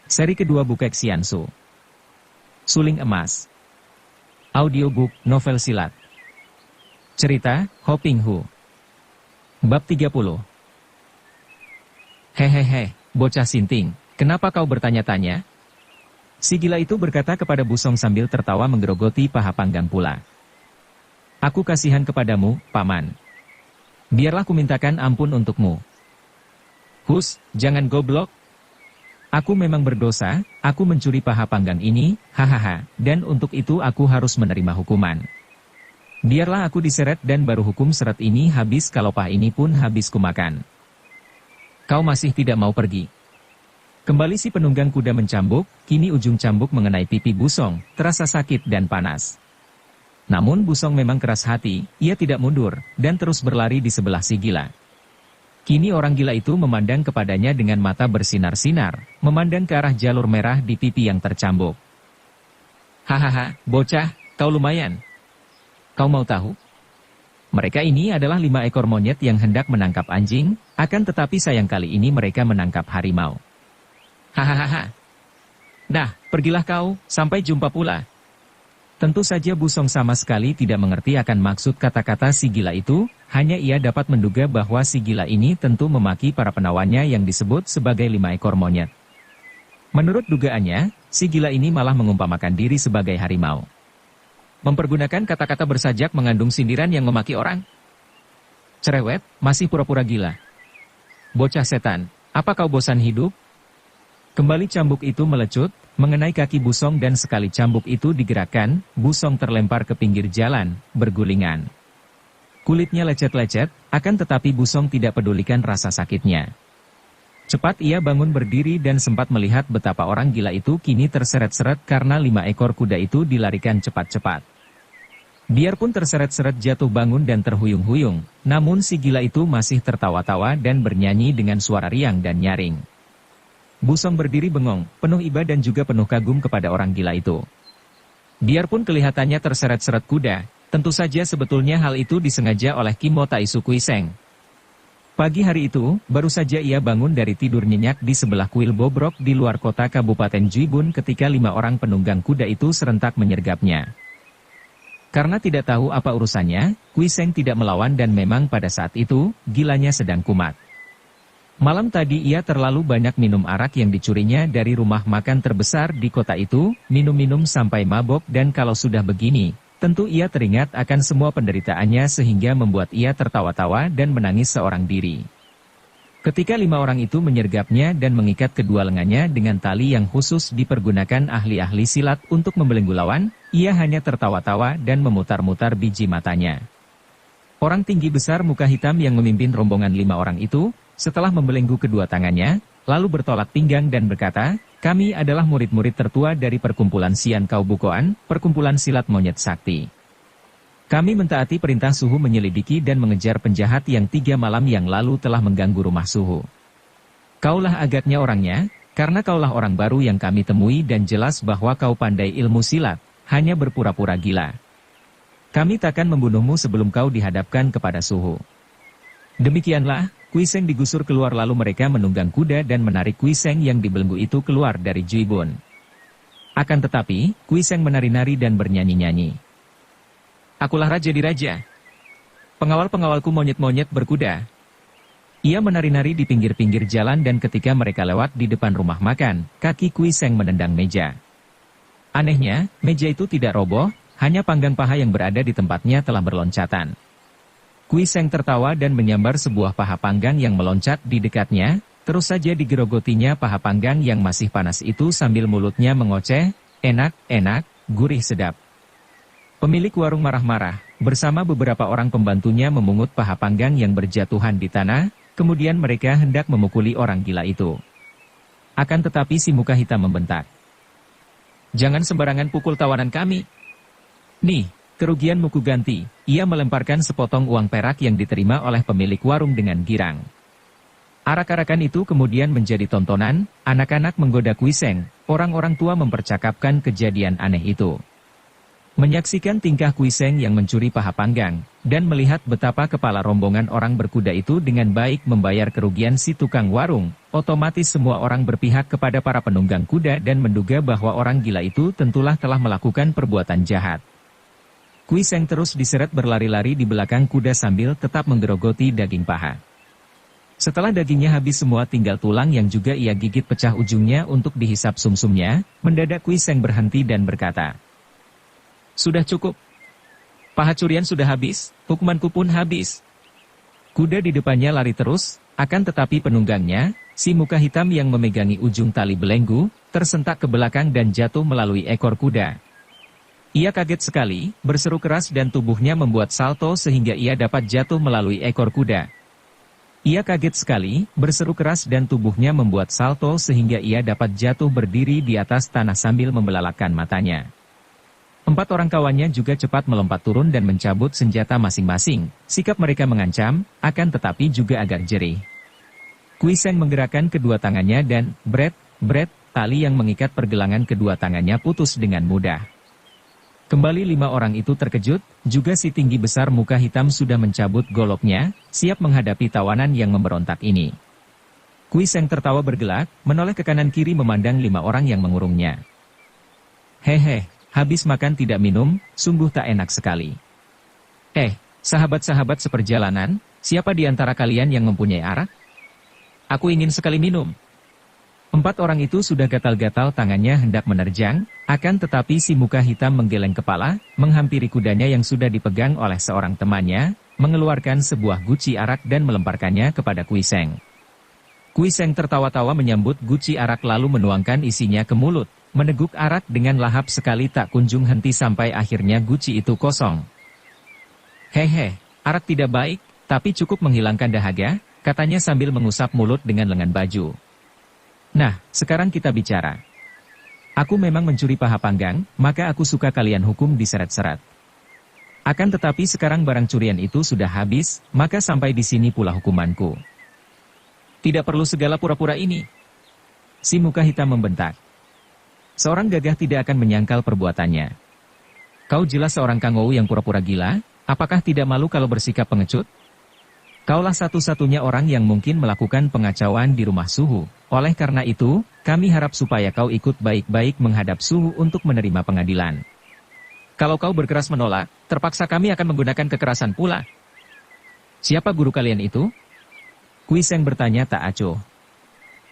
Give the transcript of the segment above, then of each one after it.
Seri kedua Bukek Xiansu. Suling Emas. Audiobook, novel silat. Cerita, Ho Ping Hu. Bab 30. Hehehe, bocah sinting, kenapa kau bertanya-tanya? Si gila itu berkata kepada Busong sambil tertawa menggerogoti paha panggang pula. Aku kasihan kepadamu, Paman. Biarlah kumintakan ampun untukmu. Hus, jangan goblok. Aku memang berdosa, aku mencuri paha panggang ini, hahaha, dan untuk itu aku harus menerima hukuman. Biarlah aku diseret dan baru hukum seret ini habis kalau paha ini pun habis kumakan. Kau masih tidak mau pergi. Kembali si penunggang kuda mencambuk, kini ujung cambuk mengenai pipi Busong, terasa sakit dan panas. Namun Busong memang keras hati, ia tidak mundur, dan terus berlari di sebelah si gila. Kini orang gila itu memandang kepadanya dengan mata bersinar-sinar, memandang ke arah jalur merah di pipi yang tercambuk. Hahaha, bocah, kau lumayan. Kau mau tahu? Mereka ini adalah 5 ekor monyet yang hendak menangkap anjing, akan tetapi sayang kali ini mereka menangkap harimau. Hahaha. Dah, pergilah kau, sampai jumpa pula. Tentu saja Busong sama sekali tidak mengerti akan maksud kata-kata si gila itu, hanya ia dapat menduga bahwa si gila ini tentu memaki para penawannya yang disebut sebagai 5 ekor monyet. Menurut dugaannya, si gila ini malah mengumpamakan diri sebagai harimau. Mempergunakan kata-kata bersajak mengandung sindiran yang memaki orang. Cerewet, masih pura-pura gila. Bocah setan, apa kau bosan hidup? Kembali cambuk itu melecut, mengenai kaki Busong dan sekali cambuk itu digerakkan, Busong terlempar ke pinggir jalan, bergulingan. Kulitnya lecet-lecet, akan tetapi Busong tidak pedulikan rasa sakitnya. Cepat ia bangun berdiri dan sempat melihat betapa orang gila itu kini terseret-seret karena 5 ekor kuda itu dilarikan cepat-cepat. Biarpun terseret-seret jatuh bangun dan terhuyung-huyung, namun si gila itu masih tertawa-tawa dan bernyanyi dengan suara riang dan nyaring. Busong berdiri bengong, penuh iba dan juga penuh kagum kepada orang gila itu. Biarpun kelihatannya terseret-seret kuda, tentu saja sebetulnya hal itu disengaja oleh Kim Mo Taisu Kuiseng. Pagi hari itu, baru saja ia bangun dari tidur nyenyak di sebelah kuil bobrok di luar kota Kabupaten Juibun ketika 5 orang penunggang kuda itu serentak menyergapnya. Karena tidak tahu apa urusannya, Kuiseng tidak melawan dan memang pada saat itu, gilanya sedang kumat. Malam tadi ia terlalu banyak minum arak yang dicurinya dari rumah makan terbesar di kota itu, minum-minum sampai mabok dan kalau sudah begini, tentu ia teringat akan semua penderitaannya sehingga membuat ia tertawa-tawa dan menangis seorang diri. Ketika 5 orang itu menyergapnya dan mengikat kedua lengannya dengan tali yang khusus dipergunakan ahli-ahli silat untuk membelenggu lawan, ia hanya tertawa-tawa dan memutar-mutar biji matanya. Orang tinggi besar muka hitam yang memimpin rombongan 5 orang itu, setelah membelenggu kedua tangannya, lalu bertolak pinggang dan berkata, kami adalah murid-murid tertua dari perkumpulan Sian Kau Bukoan, perkumpulan silat monyet sakti. Kami mentaati perintah Suhu menyelidiki dan mengejar penjahat yang 3 malam yang lalu telah mengganggu rumah Suhu. Kaulah agaknya orangnya, karena kaulah orang baru yang kami temui dan jelas bahwa kau pandai ilmu silat, hanya berpura-pura gila. Kami takkan membunuhmu sebelum kau dihadapkan kepada Suhu. Demikianlah, Kuiseng digusur keluar lalu mereka menunggang kuda dan menarik Kuiseng yang dibelenggu itu keluar dari Juibun. Akan tetapi, Kuiseng menari-nari dan bernyanyi-nyanyi. Akulah raja di raja. Pengawal-pengawalku monyet-monyet berkuda. Ia menari-nari di pinggir-pinggir jalan dan ketika mereka lewat di depan rumah makan, kaki Kuiseng menendang meja. Anehnya, meja itu tidak roboh, hanya panggang paha yang berada di tempatnya telah berloncatan. Kuiseng tertawa dan menyambar sebuah paha panggang yang meloncat di dekatnya, terus saja digerogotinya paha panggang yang masih panas itu sambil mulutnya mengoceh, enak, enak, gurih sedap. Pemilik warung marah-marah, bersama beberapa orang pembantunya memungut paha panggang yang berjatuhan di tanah, kemudian mereka hendak memukuli orang gila itu. Akan tetapi si muka hitam membentak. Jangan sembarangan pukul tawanan kami. Nih. Kerugian muku ganti, ia melemparkan sepotong uang perak yang diterima oleh pemilik warung dengan girang. Arak-arakan itu kemudian menjadi tontonan, anak-anak menggoda Kuiseng, orang-orang tua mempercakapkan kejadian aneh itu. Menyaksikan tingkah Kuiseng yang mencuri paha panggang, dan melihat betapa kepala rombongan orang berkuda itu dengan baik membayar kerugian si tukang warung, otomatis semua orang berpihak kepada para penunggang kuda dan menduga bahwa orang gila itu tentulah telah melakukan perbuatan jahat. Kui Seng terus diseret berlari-lari di belakang kuda sambil tetap menggerogoti daging paha. Setelah dagingnya habis semua tinggal tulang yang juga ia gigit pecah ujungnya untuk dihisap sumsumnya, mendadak Kui Seng berhenti dan berkata, "Sudah cukup. Paha curian sudah habis, hukumanku pun habis." Kuda di depannya lari terus, akan tetapi penunggangnya, si muka hitam yang memegangi ujung tali belenggu, tersentak ke belakang dan jatuh melalui ekor kuda. Ia kaget sekali, berseru keras dan tubuhnya membuat salto sehingga ia dapat jatuh melalui ekor kuda. Ia kaget sekali, berseru keras dan tubuhnya membuat salto sehingga ia dapat jatuh berdiri di atas tanah sambil membelalakkan matanya. 4 orang kawannya juga cepat melompat turun dan mencabut senjata masing-masing. Sikap mereka mengancam, akan tetapi juga agak jerih. Kui Seng menggerakkan kedua tangannya dan, bret, tali yang mengikat pergelangan kedua tangannya putus dengan mudah. Kembali 5 orang itu terkejut, juga si tinggi besar muka hitam sudah mencabut goloknya, siap menghadapi tawanan yang memberontak ini. Kui Seng tertawa bergelak, menoleh ke kanan kiri memandang 5 orang yang mengurungnya. "Hehe. Habis makan tidak minum, sungguh tak enak sekali. Sahabat-sahabat seperjalanan, siapa di antara kalian yang mempunyai arak? Aku ingin sekali minum." 4 orang itu sudah gatal-gatal tangannya hendak menerjang, akan tetapi si muka hitam menggeleng kepala, menghampiri kudanya yang sudah dipegang oleh seorang temannya, mengeluarkan sebuah guci arak dan melemparkannya kepada Kui Seng. Kui Seng tertawa-tawa menyambut guci arak lalu menuangkan isinya ke mulut. Meneguk arak dengan lahap sekali tak kunjung henti sampai akhirnya guci itu kosong. "Hehe, arak tidak baik, tapi cukup menghilangkan dahaga," katanya sambil mengusap mulut dengan lengan baju. "Nah, sekarang kita bicara. Aku memang mencuri paha panggang, maka aku suka kalian hukum diseret-seret. Akan tetapi sekarang barang curian itu sudah habis, maka sampai di sini pula hukumanku." "Tidak perlu segala pura-pura ini," si muka hitam membentak. Seorang gagah tidak akan menyangkal perbuatannya. "Kau jelas seorang kangou yang pura-pura gila, apakah tidak malu kalau bersikap pengecut? Kaulah satu-satunya orang yang mungkin melakukan pengacauan di rumah Suhu. Oleh karena itu, kami harap supaya kau ikut baik-baik menghadap Suhu untuk menerima pengadilan. Kalau kau berkeras menolak, terpaksa kami akan menggunakan kekerasan pula." "Siapa guru kalian itu?" Kui Seng bertanya tak acuh.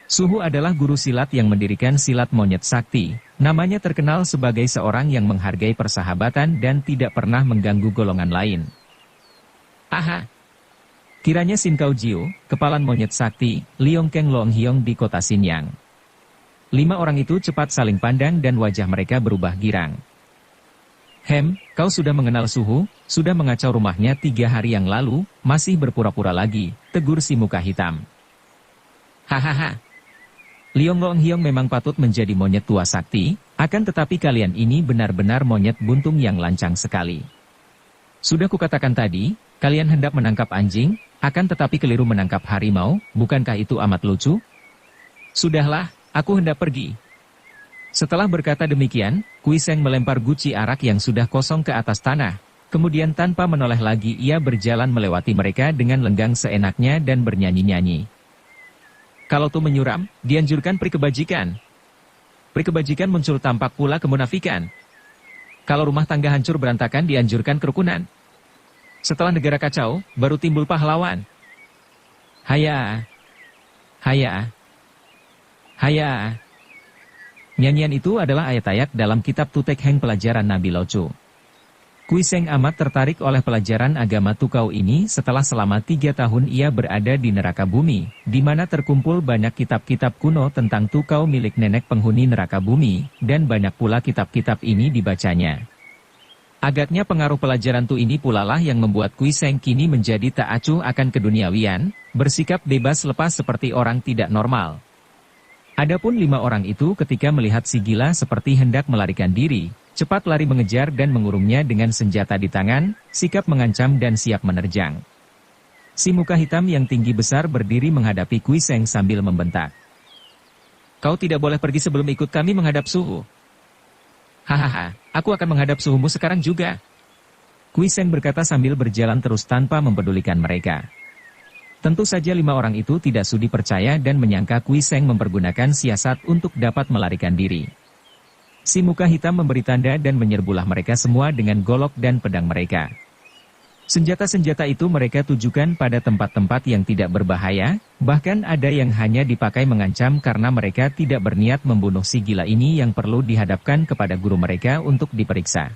Suhu adalah guru silat yang mendirikan silat monyet sakti. Namanya terkenal sebagai seorang yang menghargai persahabatan dan tidak pernah mengganggu golongan lain. "Aha. Kiranya Sin Kau Jiu, kepalan monyet sakti, Liong Keng Long Hiong di kota Xinyang." 5 orang itu cepat saling pandang dan wajah mereka berubah girang. Kau sudah mengenal Suhu, sudah mengacau rumahnya 3 hari yang lalu, masih berpura-pura lagi," tegur si muka hitam. "Hahaha. Liong Long Hiong memang patut menjadi monyet tua sakti, akan tetapi kalian ini benar-benar monyet buntung yang lancang sekali. Sudah kukatakan tadi, kalian hendak menangkap anjing, akan tetapi keliru menangkap harimau, bukankah itu amat lucu? Sudahlah, aku hendak pergi." Setelah berkata demikian, Kui Seng melempar guci arak yang sudah kosong ke atas tanah. Kemudian tanpa menoleh lagi ia berjalan melewati mereka dengan lenggang seenaknya dan bernyanyi-nyanyi. Kalau tuh menyuram, dianjurkan peri kebajikan. Peri kebajikan muncul tampak pula kemunafikan. Kalau rumah tangga hancur berantakan dianjurkan kerukunan. Setelah negara kacau, baru timbul pahlawan. Haya. Haya. Haya. Nyanyian itu adalah ayat-ayat dalam kitab Tutek Heng pelajaran Nabi Locu. Kui Seng amat tertarik oleh pelajaran agama Tukau ini setelah selama 3 tahun ia berada di neraka bumi, di mana terkumpul banyak kitab-kitab kuno tentang Tukau milik nenek penghuni neraka bumi, dan banyak pula kitab-kitab ini dibacanya. Agaknya pengaruh pelajaran Tu ini pula lah yang membuat Kui Seng kini menjadi tak acuh akan keduniawian, bersikap bebas lepas seperti orang tidak normal. Adapun 5 orang itu ketika melihat si gila seperti hendak melarikan diri, cepat lari mengejar dan mengurungnya dengan senjata di tangan, sikap mengancam dan siap menerjang. Si muka hitam yang tinggi besar berdiri menghadapi Kui Seng sambil membentak. "Kau tidak boleh pergi sebelum ikut kami menghadap Suhu." "Hahaha, aku akan menghadap suhumu sekarang juga." Kui Seng berkata sambil berjalan terus tanpa mempedulikan mereka. Tentu saja 5 orang itu tidak sudi percaya dan menyangka Kui Seng mempergunakan siasat untuk dapat melarikan diri. Si muka hitam memberi tanda dan menyerbulah mereka semua dengan golok dan pedang mereka. Senjata-senjata itu mereka tujukan pada tempat-tempat yang tidak berbahaya, bahkan ada yang hanya dipakai mengancam karena mereka tidak berniat membunuh si gila ini yang perlu dihadapkan kepada guru mereka untuk diperiksa.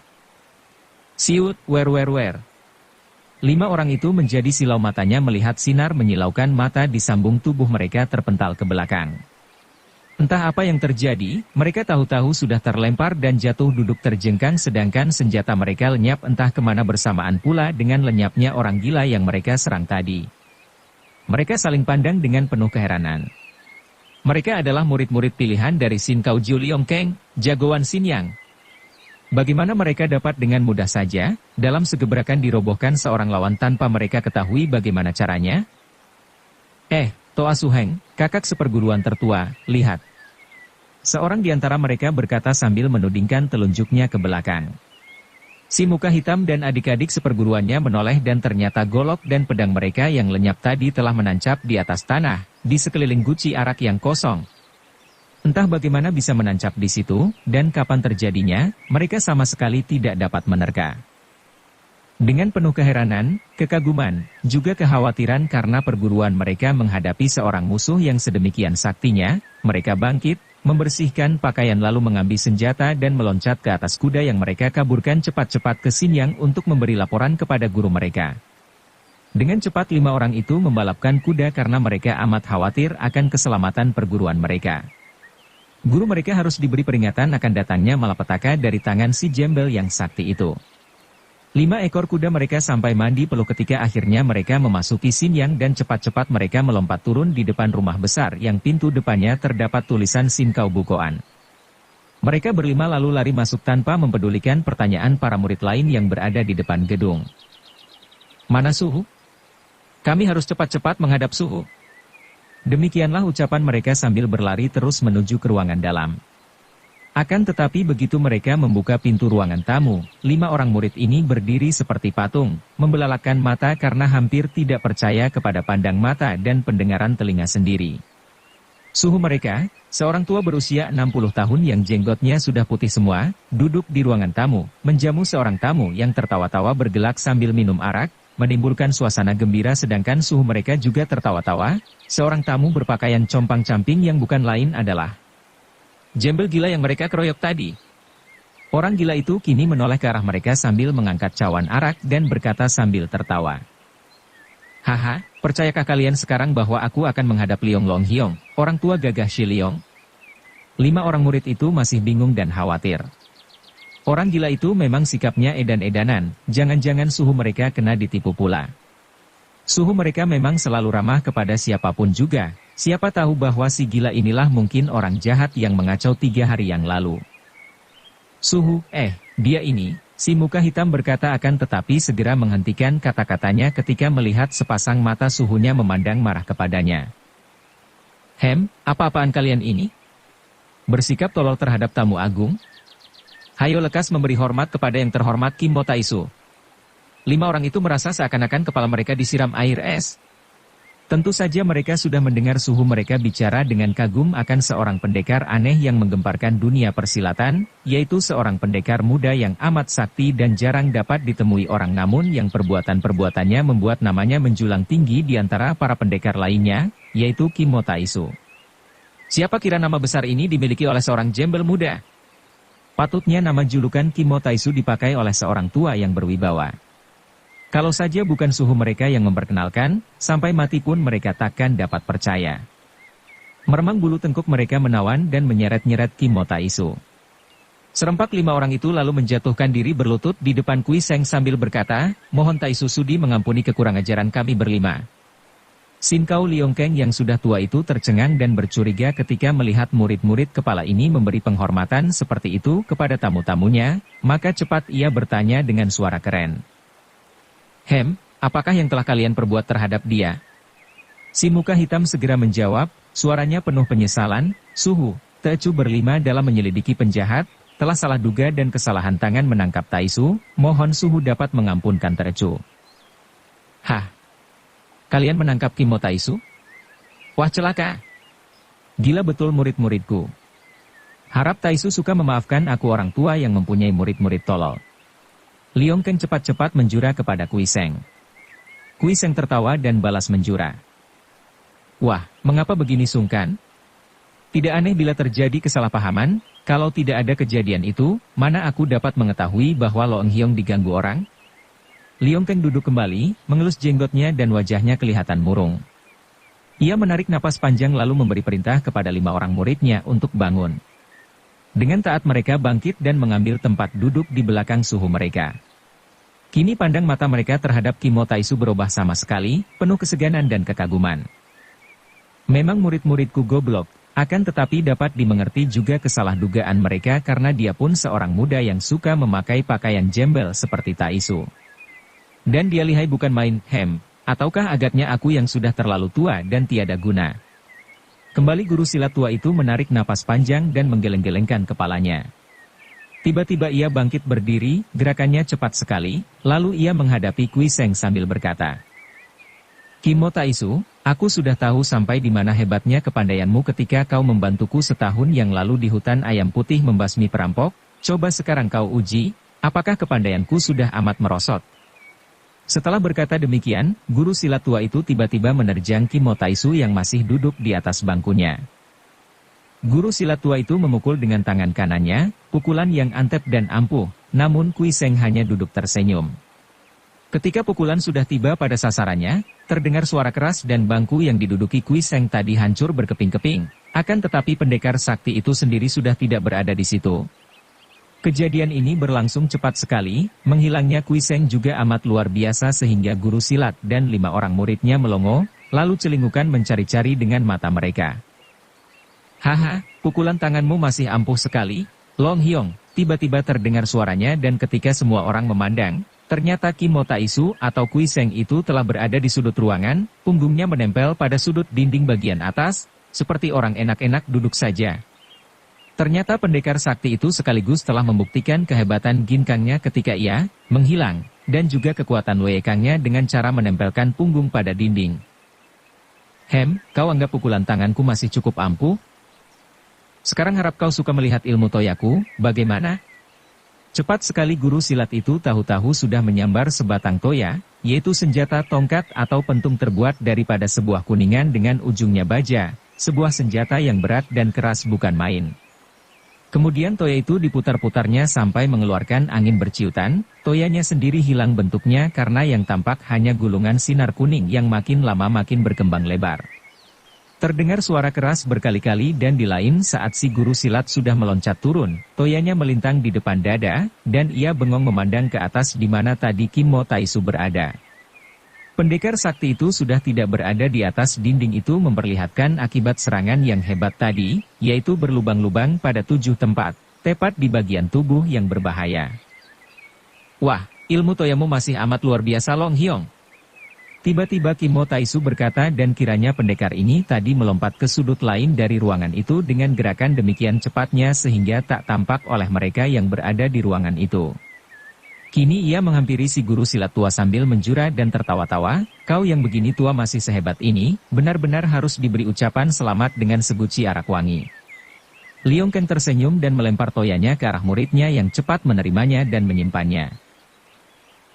Siut, wer. 5 orang itu menjadi silau matanya melihat sinar menyilaukan mata di sambung tubuh mereka terpental ke belakang. Entah apa yang terjadi, mereka tahu-tahu sudah terlempar dan jatuh duduk terjengkang sedangkan senjata mereka lenyap entah kemana bersamaan pula dengan lenyapnya orang gila yang mereka serang tadi. Mereka saling pandang dengan penuh keheranan. Mereka adalah murid-murid pilihan dari Sin Kau Jiu Liong Keng, jagoan Xinyang. Bagaimana mereka dapat dengan mudah saja, dalam segebrakan dirobohkan seorang lawan tanpa mereka ketahui bagaimana caranya? Toa Su Heng, kakak seperguruan tertua, lihat. Seorang di antara mereka berkata sambil menudingkan telunjuknya ke belakang. Si muka hitam dan adik-adik seperguruannya menoleh dan ternyata golok dan pedang mereka yang lenyap tadi telah menancap di atas tanah, di sekeliling guci arak yang kosong. Entah bagaimana bisa menancap di situ, dan kapan terjadinya, mereka sama sekali tidak dapat menerka. Dengan penuh keheranan, kekaguman, juga kekhawatiran karena perguruan mereka menghadapi seorang musuh yang sedemikian saktinya, mereka bangkit, membersihkan pakaian lalu mengambil senjata dan meloncat ke atas kuda yang mereka kaburkan cepat-cepat ke Xinyang untuk memberi laporan kepada guru mereka. Dengan cepat 5 orang itu membalapkan kuda karena mereka amat khawatir akan keselamatan perguruan mereka. Guru mereka harus diberi peringatan akan datangnya malapetaka dari tangan si Jembel yang sakti itu. 5 ekor kuda mereka sampai mandi peluh ketika akhirnya mereka memasuki Xinyang dan cepat-cepat mereka melompat turun di depan rumah besar yang pintu depannya terdapat tulisan Sin Kau Bukoan. Mereka berlima lalu lari masuk tanpa mempedulikan pertanyaan para murid lain yang berada di depan gedung. Mana Suhu? Kami harus cepat-cepat menghadap Suhu. Demikianlah ucapan mereka sambil berlari terus menuju ke ruangan dalam. Akan tetapi begitu mereka membuka pintu ruangan tamu, 5 orang murid ini berdiri seperti patung, membelalakan mata karena hampir tidak percaya kepada pandang mata dan pendengaran telinga sendiri. Suhu mereka, seorang tua berusia 60 tahun yang jenggotnya sudah putih semua, duduk di ruangan tamu, menjamu seorang tamu yang tertawa-tawa bergelak sambil minum arak, menimbulkan suasana gembira sedangkan suhu mereka juga tertawa-tawa. Seorang tamu berpakaian compang-camping yang bukan lain adalah Jembel gila yang mereka keroyok tadi. Orang gila itu kini menoleh ke arah mereka sambil mengangkat cawan arak dan berkata sambil tertawa. Haha, percayakah kalian sekarang bahwa aku akan menghadap Liong Long Hiong, orang tua gagah Shi Liong? 5 orang murid itu masih bingung dan khawatir. Orang gila itu memang sikapnya edan-edanan, jangan-jangan suhu mereka kena ditipu pula. Suhu mereka memang selalu ramah kepada siapapun juga, siapa tahu bahwa si gila inilah mungkin orang jahat yang mengacau 3 hari yang lalu. Suhu, dia ini, si muka hitam berkata akan tetapi segera menghentikan kata-katanya ketika melihat sepasang mata suhunya memandang marah kepadanya. Apa-apaan kalian ini? Bersikap tolol terhadap tamu agung? Hayo lekas memberi hormat kepada yang terhormat Kim Mo Taisu. 5 orang itu merasa seakan-akan kepala mereka disiram air es. Tentu saja mereka sudah mendengar suhu mereka bicara dengan kagum akan seorang pendekar aneh yang menggemparkan dunia persilatan, yaitu seorang pendekar muda yang amat sakti dan jarang dapat ditemui orang namun yang perbuatan-perbuatannya membuat namanya menjulang tinggi di antara para pendekar lainnya, yaitu Kim Mo Taisu. Siapa kira nama besar ini dimiliki oleh seorang jembel muda? Patutnya nama julukan Kim Mo Taisu dipakai oleh seorang tua yang berwibawa. Kalau saja bukan suhu mereka yang memperkenalkan, sampai mati pun mereka takkan dapat percaya. Meremang bulu tengkuk mereka menawan dan menyeret-nyeret Kim Mo Taisu. Serempak 5 orang itu lalu menjatuhkan diri berlutut di depan Kui Seng sambil berkata, mohon Taisu sudi mengampuni kekurangajaran kami berlima. Sin Kau Liong Keng yang sudah tua itu tercengang dan bercuriga ketika melihat murid-murid kepala ini memberi penghormatan seperti itu kepada tamu-tamunya, maka cepat ia bertanya dengan suara keren. Apakah yang telah kalian perbuat terhadap dia? Si muka hitam segera menjawab, suaranya penuh penyesalan, Suhu, Tecu berlima dalam menyelidiki penjahat, telah salah duga dan kesalahan tangan menangkap Taisu, mohon suhu dapat mengampunkan Terecu. Hah? Kalian menangkap Kimo Taisu? Wah celaka. Gila betul murid-muridku. Harap Taisu suka memaafkan aku orang tua yang mempunyai murid-murid tolol. Liong Keng cepat-cepat menjura kepada Kui Seng. Kui Seng tertawa dan balas menjura. Wah, mengapa begini sungkan? Tidak aneh bila terjadi kesalahpahaman, kalau tidak ada kejadian itu, mana aku dapat mengetahui bahwa Loeng Hiong diganggu orang? Liong Keng duduk kembali, mengelus jenggotnya dan wajahnya kelihatan murung. Ia menarik napas panjang lalu memberi perintah kepada 5 orang muridnya untuk bangun. Dengan taat mereka bangkit dan mengambil tempat duduk di belakang suhu mereka. Kini pandang mata mereka terhadap Kimo Taisu berubah sama sekali, penuh keseganan dan kekaguman. Memang murid-muridku goblok, akan tetapi dapat dimengerti juga kesalahdugaan mereka karena dia pun seorang muda yang suka memakai pakaian jembel seperti Taisu. Dan dia lihai bukan main, ataukah agaknya aku yang sudah terlalu tua dan tiada guna. Kembali guru silat tua itu menarik napas panjang dan menggeleng-gelengkan kepalanya. Tiba-tiba ia bangkit berdiri, gerakannya cepat sekali, lalu ia menghadapi Kui Seng sambil berkata, Kimo Taisu, aku sudah tahu sampai di mana hebatnya kepandaianmu ketika kau membantuku setahun yang lalu di hutan ayam putih membasmi perampok, coba sekarang kau uji, apakah kepandaianku sudah amat merosot. Setelah berkata demikian, guru silat tua itu tiba-tiba menerjang Kimo Taisu yang masih duduk di atas bangkunya. Guru silat tua itu memukul dengan tangan kanannya, pukulan yang antep dan ampuh, namun Kui Seng hanya duduk tersenyum. Ketika pukulan sudah tiba pada sasarannya, terdengar suara keras dan bangku yang diduduki Kui Seng tadi hancur berkeping-keping. Akan tetapi pendekar sakti itu sendiri sudah tidak berada di situ. Kejadian ini berlangsung cepat sekali, menghilangnya Kui Seng juga amat luar biasa sehingga guru silat dan 5 orang muridnya melongo, lalu celingukan mencari-cari dengan mata mereka. Haha, pukulan tanganmu masih ampuh sekali, Loeng Hiong, tiba-tiba terdengar suaranya dan ketika semua orang memandang, ternyata Kimo Taisu atau Kui Seng itu telah berada di sudut ruangan, punggungnya menempel pada sudut dinding bagian atas, seperti orang enak-enak duduk saja. Ternyata pendekar sakti itu sekaligus telah membuktikan kehebatan ginkangnya ketika ia menghilang, dan juga kekuatan wekangnya dengan cara menempelkan punggung pada dinding. Kau anggap pukulan tanganku masih cukup ampuh? Sekarang harap kau suka melihat ilmu toyaku, bagaimana? Cepat sekali guru silat itu tahu-tahu sudah menyambar sebatang toya, yaitu senjata tongkat atau pentung terbuat daripada sebuah kuningan dengan ujungnya baja, sebuah senjata yang berat dan keras bukan main. Kemudian toya itu diputar-putarnya sampai mengeluarkan angin berciutan, toyanya sendiri hilang bentuknya karena yang tampak hanya gulungan sinar kuning yang makin lama makin berkembang lebar. Terdengar suara keras berkali-kali dan di lain saat si guru silat sudah meloncat turun, toyanya melintang di depan dada, dan ia bengong memandang ke atas di mana tadi Kimo Taisu berada. Pendekar sakti itu sudah tidak berada di atas dinding itu memperlihatkan akibat serangan yang hebat tadi, yaitu berlubang-lubang pada 7 tempat, tepat di bagian tubuh yang berbahaya. Wah, ilmu toyamu masih amat luar biasa Loeng Hiong. Tiba-tiba Kimo Taisu berkata dan kiranya pendekar ini tadi melompat ke sudut lain dari ruangan itu dengan gerakan demikian cepatnya sehingga tak tampak oleh mereka yang berada di ruangan itu. Kini ia menghampiri si guru silat tua sambil menjura dan tertawa-tawa, kau yang begini tua masih sehebat ini, benar-benar harus diberi ucapan selamat dengan seguci arak wangi. Liong Keng tersenyum dan melempar toyanya ke arah muridnya yang cepat menerimanya dan menyimpannya.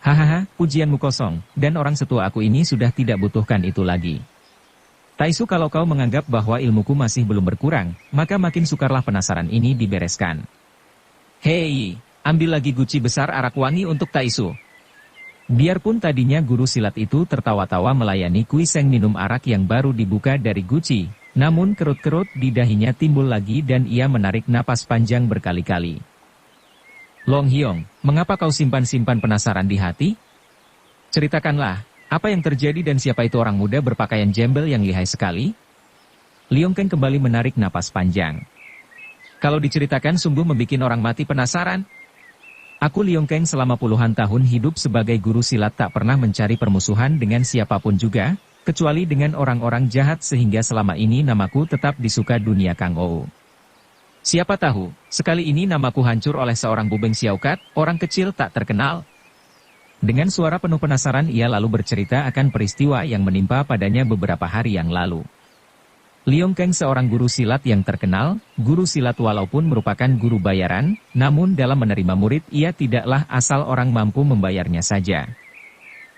Hahaha, pujianmu kosong, dan orang setua aku ini sudah tidak butuhkan itu lagi. Taisu kalau kau menganggap bahwa ilmuku masih belum berkurang, maka makin sukarlah penasaran ini dibereskan. Hei! Ambil lagi guci besar arak wangi untuk Taisu. Biarpun tadinya guru silat itu tertawa-tawa melayani Kui Seng minum arak yang baru dibuka dari guci, namun kerut-kerut di dahinya timbul lagi dan ia menarik napas panjang berkali-kali. Loeng Hiong, mengapa kau simpan-simpan penasaran di hati? Ceritakanlah, apa yang terjadi dan siapa itu orang muda berpakaian jembel yang lihai sekali? Liong Keng kembali menarik napas panjang. Kalau diceritakan sungguh membuat orang mati penasaran. Aku Liong Keng selama puluhan tahun hidup sebagai guru silat tak pernah mencari permusuhan dengan siapapun juga, kecuali dengan orang-orang jahat sehingga selama ini namaku tetap disuka dunia Kang Ou. Siapa tahu, sekali ini namaku hancur oleh seorang bubeng Xiaokat, orang kecil tak terkenal. Dengan suara penuh penasaran ia lalu bercerita akan peristiwa yang menimpa padanya beberapa hari yang lalu. Liong Keng seorang guru silat yang terkenal, guru silat walaupun merupakan guru bayaran, namun dalam menerima murid ia tidaklah asal orang mampu membayarnya saja.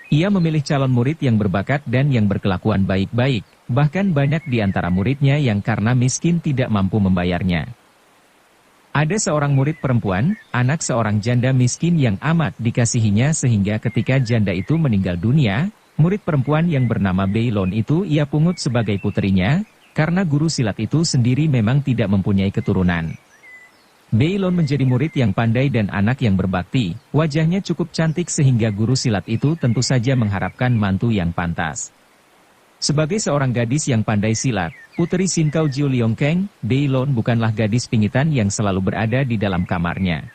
Ia memilih calon murid yang berbakat dan yang berkelakuan baik-baik, bahkan banyak di antara muridnya yang karena miskin tidak mampu membayarnya. Ada seorang murid perempuan, anak seorang janda miskin yang amat dikasihinya sehingga ketika janda itu meninggal dunia, murid perempuan yang bernama Beilon itu ia pungut sebagai puterinya, karena guru silat itu sendiri memang tidak mempunyai keturunan. Beilon menjadi murid yang pandai dan anak yang berbakti, wajahnya cukup cantik sehingga guru silat itu tentu saja mengharapkan mantu yang pantas. Sebagai seorang gadis yang pandai silat, puteri Sin Kau Jiu Liong Keng, Beilon bukanlah gadis pingitan yang selalu berada di dalam kamarnya.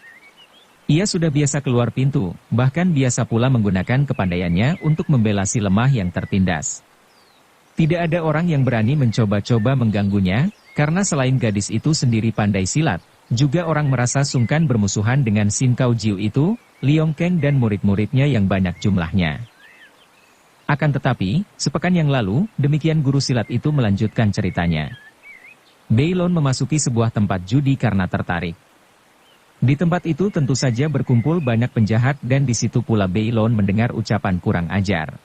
Ia sudah biasa keluar pintu, bahkan biasa pula menggunakan kepandaiannya untuk membela si lemah yang tertindas. Tidak ada orang yang berani mencoba-coba mengganggunya, karena selain gadis itu sendiri pandai silat, juga orang merasa sungkan bermusuhan dengan Sin Kau Jiu itu, Liong Keng dan murid-muridnya yang banyak jumlahnya. Akan tetapi, sepekan yang lalu, demikian guru silat itu melanjutkan ceritanya. Beilon memasuki sebuah tempat judi karena tertarik. Di tempat itu tentu saja berkumpul banyak penjahat dan di situ pula Beilon mendengar ucapan kurang ajar.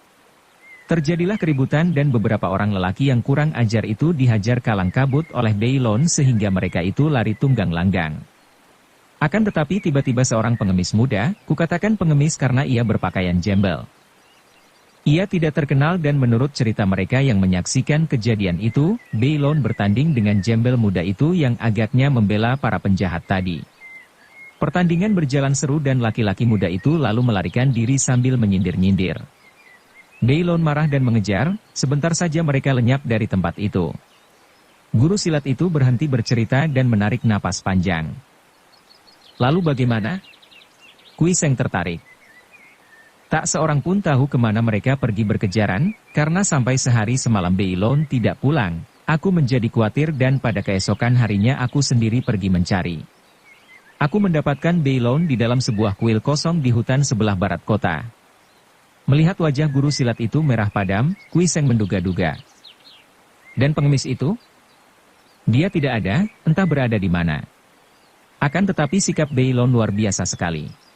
Terjadilah keributan dan beberapa orang lelaki yang kurang ajar itu dihajar kalang kabut oleh Beilon sehingga mereka itu lari tunggang langgang. Akan tetapi tiba-tiba seorang pengemis muda, kukatakan pengemis karena ia berpakaian jembel. Ia tidak terkenal dan menurut cerita mereka yang menyaksikan kejadian itu, Beilon bertanding dengan jembel muda itu yang agaknya membela para penjahat tadi. Pertandingan berjalan seru dan laki-laki muda itu lalu melarikan diri sambil menyindir-nyindir. Beilon marah dan mengejar, sebentar saja mereka lenyap dari tempat itu. Guru silat itu berhenti bercerita dan menarik napas panjang. Lalu bagaimana? Kui Seng tertarik. Tak seorang pun tahu kemana mereka pergi berkejaran, karena sampai sehari semalam Beilon tidak pulang. Aku menjadi khawatir dan pada keesokan harinya aku sendiri pergi mencari. Aku mendapatkan Beilon di dalam sebuah kuil kosong di hutan sebelah barat kota. Melihat wajah guru silat itu merah padam, Kui Seng menduga-duga. Dan pengemis itu? Dia tidak ada, entah berada di mana. Akan tetapi sikap Beilon luar biasa sekali.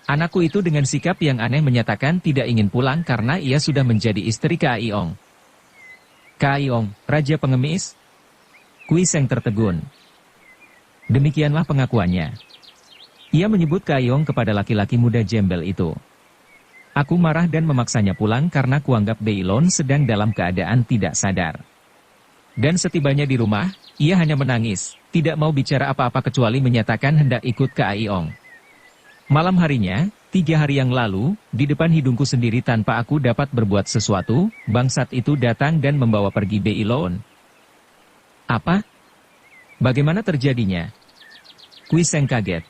Anakku itu dengan sikap yang aneh menyatakan tidak ingin pulang karena ia sudah menjadi istri Kaiong. Kaiong, raja pengemis? Kui Seng tertegun. Demikianlah pengakuannya. Ia menyebut Kaiong kepada laki-laki muda jembel itu. Aku marah dan memaksanya pulang karena kuanggap Beilon sedang dalam keadaan tidak sadar. Dan setibanya di rumah, ia hanya menangis, tidak mau bicara apa-apa kecuali menyatakan hendak ikut ke Aiong. Malam harinya, 3 hari yang lalu, di depan hidungku sendiri tanpa aku dapat berbuat sesuatu, bangsat itu datang dan membawa pergi Beilon. Apa? Bagaimana terjadinya? Kui Seng kaget.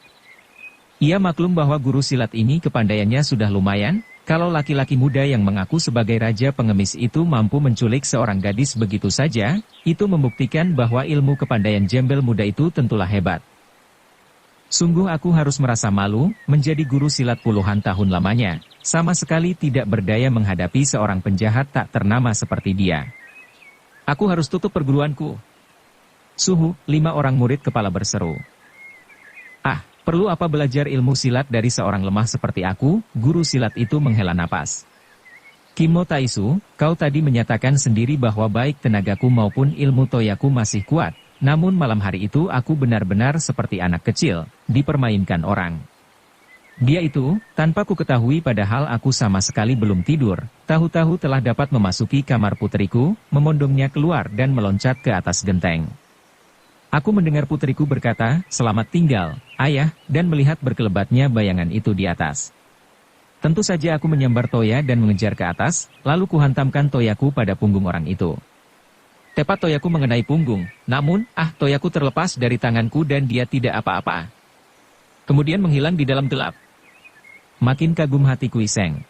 Ia maklum bahwa guru silat ini kepandaiannya sudah lumayan. Kalau laki-laki muda yang mengaku sebagai raja pengemis itu mampu menculik seorang gadis begitu saja, itu membuktikan bahwa ilmu kepandaian jembel muda itu tentulah hebat. Sungguh aku harus merasa malu, menjadi guru silat puluhan tahun lamanya, sama sekali tidak berdaya menghadapi seorang penjahat tak ternama seperti dia. Aku harus tutup perguruanku. Suhu, 5 orang murid kepala berseru. Ah, perlu apa belajar ilmu silat dari seorang lemah seperti aku? Guru silat itu menghela napas. Kimo Taisu, kau tadi menyatakan sendiri bahwa baik tenagaku maupun ilmu toyaku masih kuat. Namun malam hari itu aku benar-benar seperti anak kecil, dipermainkan orang. Dia itu, tanpa ku ketahui padahal aku sama sekali belum tidur, tahu-tahu telah dapat memasuki kamar puteriku, memondongnya keluar dan meloncat ke atas genteng. Aku mendengar putriku berkata, "Selamat tinggal, ayah," dan melihat berkelebatnya bayangan itu di atas. Tentu saja aku menyambar toya dan mengejar ke atas, lalu kuhantamkan toyaku pada punggung orang itu. Tepat toyaku mengenai punggung, namun, toyaku terlepas dari tanganku dan dia tidak apa-apa. Kemudian menghilang di dalam gelap. Makin kagum hati Kui Seng.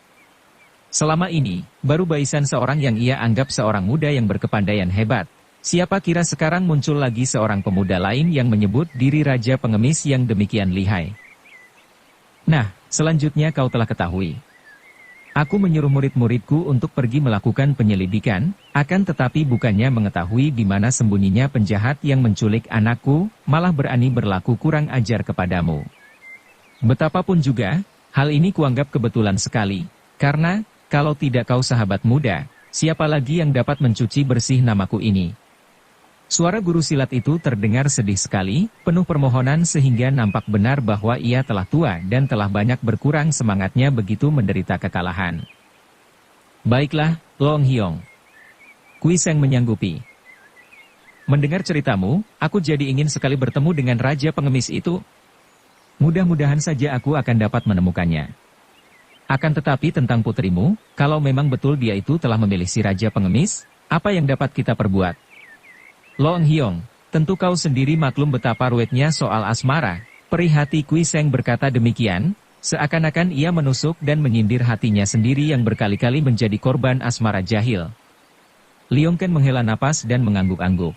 Selama ini, baru baisan seorang yang ia anggap seorang muda yang berkepandaian hebat. Siapa kira sekarang muncul lagi seorang pemuda lain yang menyebut diri Raja Pengemis yang demikian lihai. Nah, selanjutnya kau telah ketahui. Aku menyuruh murid-muridku untuk pergi melakukan penyelidikan, akan tetapi bukannya mengetahui di mana sembunyinya penjahat yang menculik anakku, malah berani berlaku kurang ajar kepadamu. Betapapun juga, hal ini kuanggap kebetulan sekali, karena, kalau tidak kau sahabat muda, siapa lagi yang dapat mencuci bersih namaku ini? Suara guru silat itu terdengar sedih sekali, penuh permohonan sehingga nampak benar bahwa ia telah tua dan telah banyak berkurang semangatnya begitu menderita kekalahan. Baiklah, Long Hyong. Kui Seng menyanggupi. Mendengar ceritamu, aku jadi ingin sekali bertemu dengan Raja Pengemis itu. Mudah-mudahan saja aku akan dapat menemukannya. Akan tetapi tentang putrimu, kalau memang betul dia itu telah memilih si Raja Pengemis, apa yang dapat kita perbuat? Long Hyong, tentu kau sendiri maklum betapa ruwetnya soal asmara. Perih hati Kui Seng berkata demikian, seakan-akan ia menusuk dan menyindir hatinya sendiri yang berkali-kali menjadi korban asmara jahil. Leong Ken menghela napas dan mengangguk-angguk.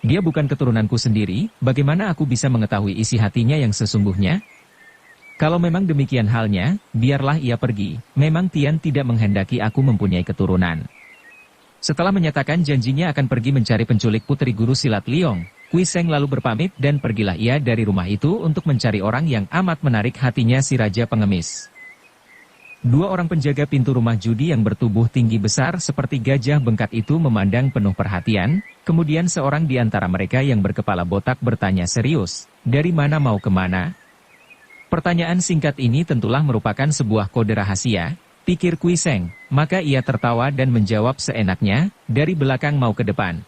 Dia bukan keturunanku sendiri, bagaimana aku bisa mengetahui isi hatinya yang sesungguhnya? Kalau memang demikian halnya, biarlah ia pergi, memang Tian tidak menghendaki aku mempunyai keturunan. Setelah menyatakan janjinya akan pergi mencari penculik putri guru silat Leong, Kui Seng lalu berpamit dan pergilah ia dari rumah itu untuk mencari orang yang amat menarik hatinya si Raja Pengemis. Dua orang penjaga pintu rumah judi yang bertubuh tinggi besar seperti gajah bengkak itu memandang penuh perhatian, kemudian seorang di antara mereka yang berkepala botak bertanya serius, "Dari mana mau kemana?" Pertanyaan singkat ini tentulah merupakan sebuah kode rahasia, pikir Kui Seng, maka ia tertawa dan menjawab seenaknya, dari belakang mau ke depan.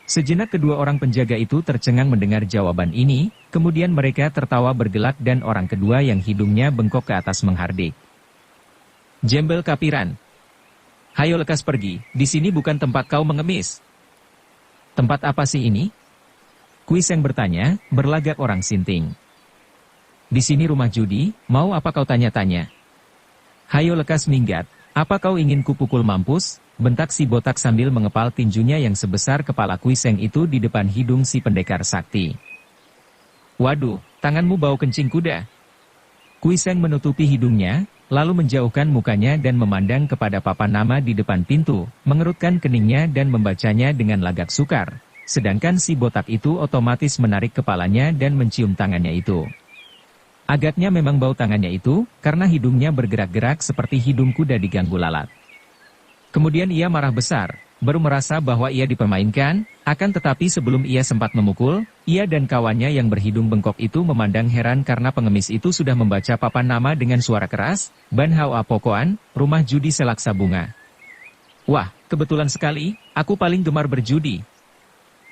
Sejenak kedua orang penjaga itu tercengang mendengar jawaban ini, kemudian mereka tertawa bergelak dan orang kedua yang hidungnya bengkok ke atas menghardik. Jembel kapiran. Hayo lekas pergi, di sini bukan tempat kau mengemis. Tempat apa sih ini? Kui Seng bertanya, berlagak orang sinting. Di sini rumah judi, mau apa kau tanya-tanya? Hayo lekas minggat, apa kau ingin kupukul mampus? Bentak si botak sambil mengepal tinjunya yang sebesar kepala Kui Seng itu di depan hidung si pendekar sakti. Waduh, tanganmu bau kencing kuda. Kui Seng menutupi hidungnya, lalu menjauhkan mukanya dan memandang kepada papan nama di depan pintu, mengerutkan keningnya dan membacanya dengan lagak sukar. Sedangkan si botak itu otomatis menarik kepalanya dan mencium tangannya itu. Agaknya memang bau tangannya itu, karena hidungnya bergerak-gerak seperti hidung kuda diganggu lalat. Kemudian ia marah besar, baru merasa bahwa ia dipermainkan, akan tetapi sebelum ia sempat memukul, ia dan kawannya yang berhidung bengkok itu memandang heran karena pengemis itu sudah membaca papan nama dengan suara keras, Ban Hao Apokoan, rumah judi Selaksa Bunga. Wah, kebetulan sekali, aku paling gemar berjudi.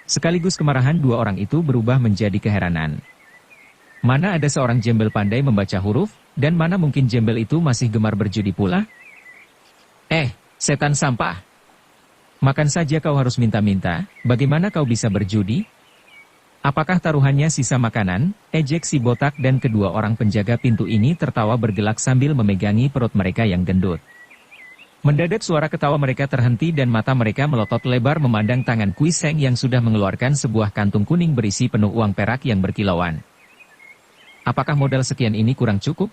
Sekaligus kemarahan dua orang itu berubah menjadi keheranan. Mana ada seorang jembel pandai membaca huruf, dan mana mungkin jembel itu masih gemar berjudi pula? Setan sampah! Makan saja kau harus minta-minta, bagaimana kau bisa berjudi? Apakah taruhannya sisa makanan? Ejek si botak dan kedua orang penjaga pintu ini tertawa bergelak sambil memegangi perut mereka yang gendut. Mendadak suara ketawa mereka terhenti dan mata mereka melotot lebar memandang tangan Kui Seng yang sudah mengeluarkan sebuah kantung kuning berisi penuh uang perak yang berkilauan. Apakah modal sekian ini kurang cukup?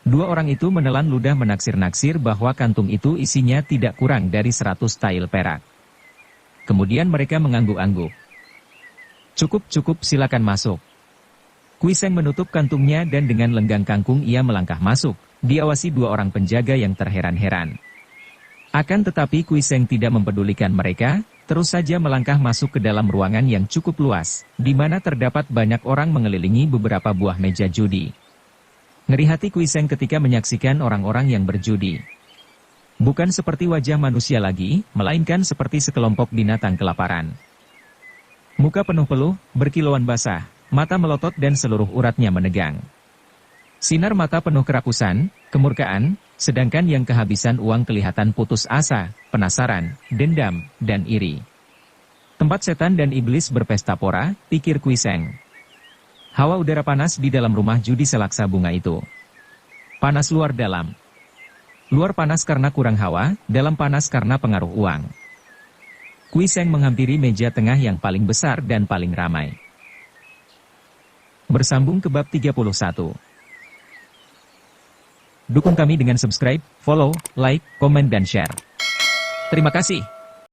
Dua orang itu menelan ludah menaksir-naksir bahwa kantung itu isinya tidak kurang dari 100 tael perak. Kemudian mereka mengangguk-angguk. Cukup, silakan masuk. Kui Seng menutup kantungnya dan dengan lenggang kangkung ia melangkah masuk, diawasi dua orang penjaga yang terheran-heran. Akan tetapi Kui Seng tidak mempedulikan mereka, terus saja melangkah masuk ke dalam ruangan yang cukup luas, di mana terdapat banyak orang mengelilingi beberapa buah meja judi. Ngeri hati Kui Seng ketika menyaksikan orang-orang yang berjudi. Bukan seperti wajah manusia lagi, melainkan seperti sekelompok binatang kelaparan. Muka penuh peluh, berkilauan basah, mata melotot dan seluruh uratnya menegang. Sinar mata penuh kerakusan, kemurkaan, sedangkan yang kehabisan uang kelihatan putus asa, penasaran, dendam, dan iri. Tempat setan dan iblis berpesta pora, pikir Kui Seng. Hawa udara panas di dalam rumah judi Selaksa Bunga itu. Panas luar dalam. Luar panas karena kurang hawa, dalam panas karena pengaruh uang. Kui Seng menghampiri meja tengah yang paling besar dan paling ramai. Bersambung ke bab 31. Dukung kami dengan subscribe, follow, like, komen dan share. Terima kasih.